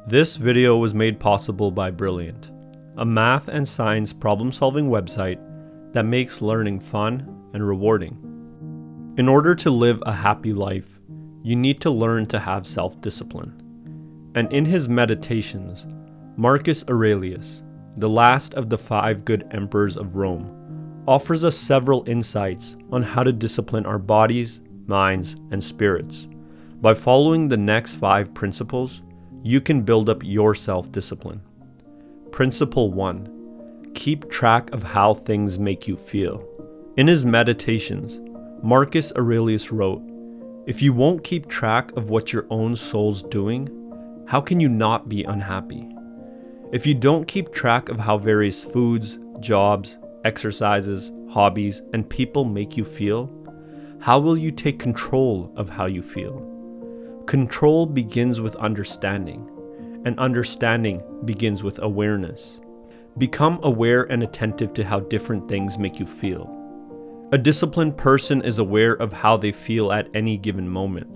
This video was made possible by Brilliant, a math and science problem-solving website that makes learning fun and rewarding. In order to live a happy life, you need to learn to have self-discipline. And in his Meditations, Marcus Aurelius, the last of the 5 good emperors of Rome, offers us several insights on how to discipline our bodies, minds, and spirits. By following the next 5 principles, you can build up your self-discipline. Principle 1. Keep track of how things make you feel. In his Meditations, Marcus Aurelius wrote, "If you won't keep track of what your own soul's doing, how can you not be unhappy? If you don't keep track of how various foods, jobs, exercises, hobbies, and people make you feel, how will you take control of how you feel? Control begins with understanding, and understanding begins with awareness. Become aware and attentive to how different things make you feel. A disciplined person is aware of how they feel at any given moment,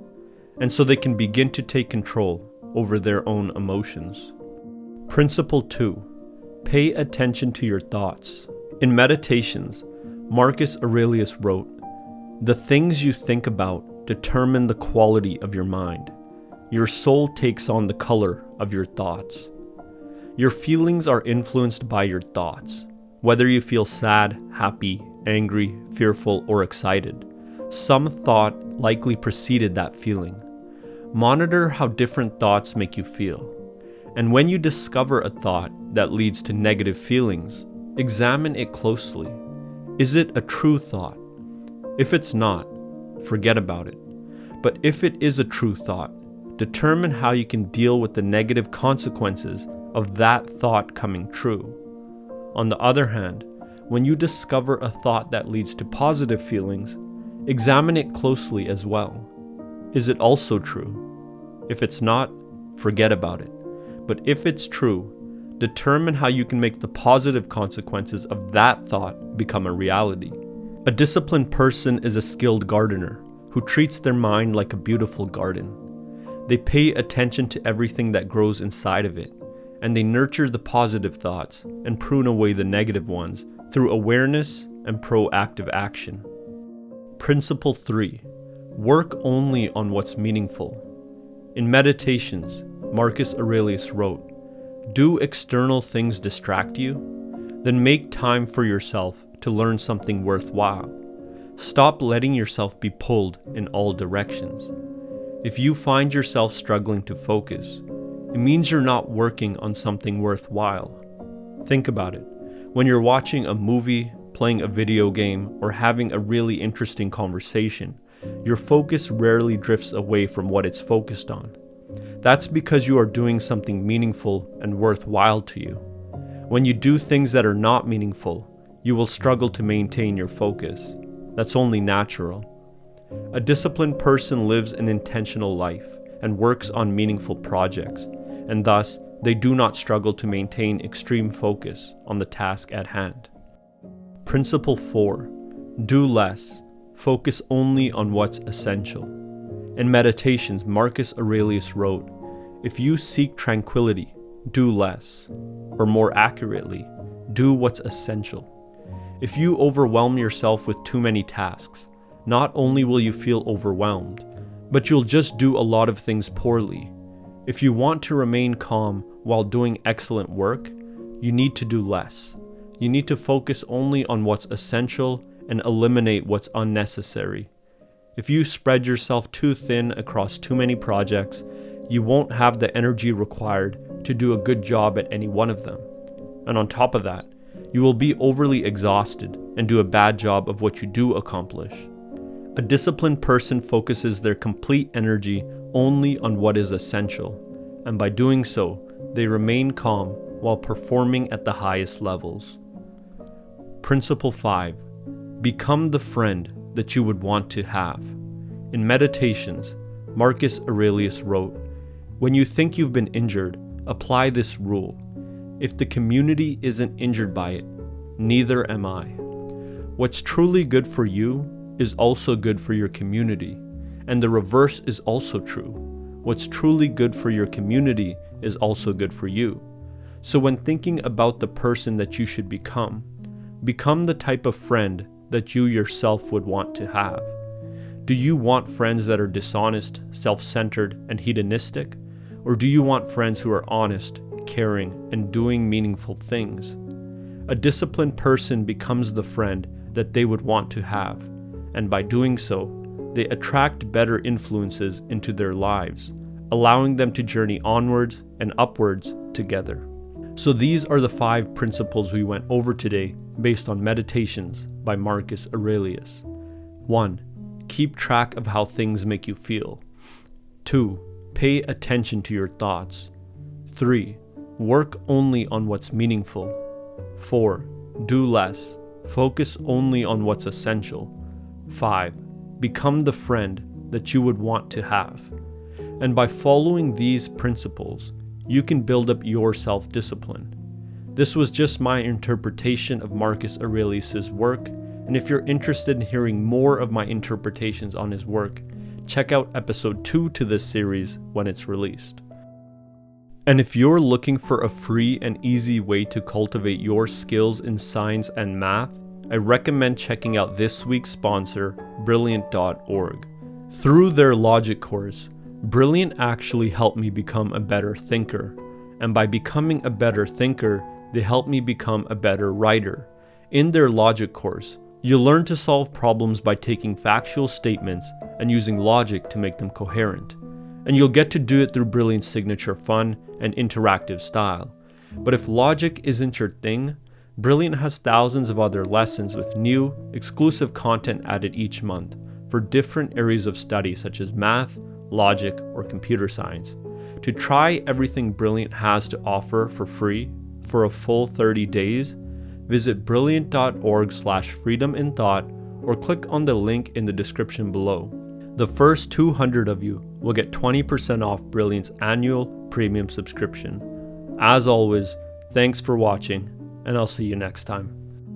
and so they can begin to take control over their own emotions. Principle 2. Pay attention to your thoughts. In Meditations, Marcus Aurelius wrote, "The things you think about determine the quality of your mind. Your soul takes on the color of your thoughts. Your feelings are influenced by your thoughts. Whether you feel sad, happy, angry, fearful, or excited, some thought likely preceded that feeling. Monitor how different thoughts make you feel. And when you discover a thought that leads to negative feelings, examine it closely. Is it a true thought? If it's not, forget about it. But if it is a true thought, determine how you can deal with the negative consequences of that thought coming true. On the other hand, when you discover a thought that leads to positive feelings, examine it closely as well. Is it also true? If it's not, forget about it. But if it's true, determine how you can make the positive consequences of that thought become a reality. A disciplined person is a skilled gardener who treats their mind like a beautiful garden. They pay attention to everything that grows inside of it, and they nurture the positive thoughts and prune away the negative ones through awareness and proactive action. Principle 3. Work only on what's meaningful. In Meditations, Marcus Aurelius wrote, "Do external things distract you? Then make time for yourself to learn something worthwhile. Stop letting yourself be pulled in all directions." If you find yourself struggling to focus, it means you're not working on something worthwhile. Think about it. When you're watching a movie, playing a video game, or having a really interesting conversation, your focus rarely drifts away from what it's focused on. That's because you are doing something meaningful and worthwhile to you. When you do things that are not meaningful, you will struggle to maintain your focus. That's only natural. A disciplined person lives an intentional life and works on meaningful projects, and thus they do not struggle to maintain extreme focus on the task at hand. Principle 4. Do less. Focus only on what's essential. In Meditations, Marcus Aurelius wrote, "If you seek tranquility, do less. Or more accurately, do what's essential. If you overwhelm yourself with too many tasks, not only will you feel overwhelmed, but you'll just do a lot of things poorly. If you want to remain calm while doing excellent work, you need to do less. You need to focus only on what's essential and eliminate what's unnecessary. If you spread yourself too thin across too many projects, you won't have the energy required to do a good job at any one of them. And on top of that, you will be overly exhausted and do a bad job of what you do accomplish. A disciplined person focuses their complete energy only on what is essential, and by doing so, they remain calm while performing at the highest levels. Principle 5. Become the friend that you would want to have. In Meditations, Marcus Aurelius wrote, "When you think you've been injured, apply this rule. If the community isn't injured by it, neither am I." What's truly good for you is also good for your community, and the reverse is also true. what's truly good for your community is also good for you. So when thinking about the person that you should become the type of friend that you yourself would want to have. Do you want friends that are dishonest, self-centered, and hedonistic? Or do you want friends who are honest, caring, and doing meaningful things? A disciplined person becomes the friend that they would want to have, and by doing so, they attract better influences into their lives, allowing them to journey onwards and upwards together. So these are the 5 principles we went over today based on Meditations by Marcus Aurelius. 1. Keep track of how things make you feel. 2. Pay attention to your thoughts. 3. Work only on what's meaningful. 4. Do less. Focus only on what's essential. 5. Become the friend that you would want to have. And by following these principles, you can build up your self-discipline. This was just my interpretation of Marcus Aurelius' work, and if you're interested in hearing more of my interpretations on his work, check out episode 2 to this series when it's released. And if you're looking for a free and easy way to cultivate your skills in science and math, I recommend checking out this week's sponsor, Brilliant.org. Through their logic course, Brilliant actually helped me become a better thinker, and by becoming a better thinker, they helped me become a better writer. In their logic course, you'll learn to solve problems by taking factual statements and using logic to make them coherent. And you'll get to do it through Brilliant's signature fun and interactive style. But if logic isn't your thing, Brilliant has thousands of other lessons with new, exclusive content added each month for different areas of study such as math, logic, or computer science. To try everything Brilliant has to offer for free for a full 30 days, visit brilliant.org/freedominthought or click on the link in the description below. The first 200 of you will get 20% off Brilliant's annual premium subscription. As always, thanks for watching, and I'll see you next time.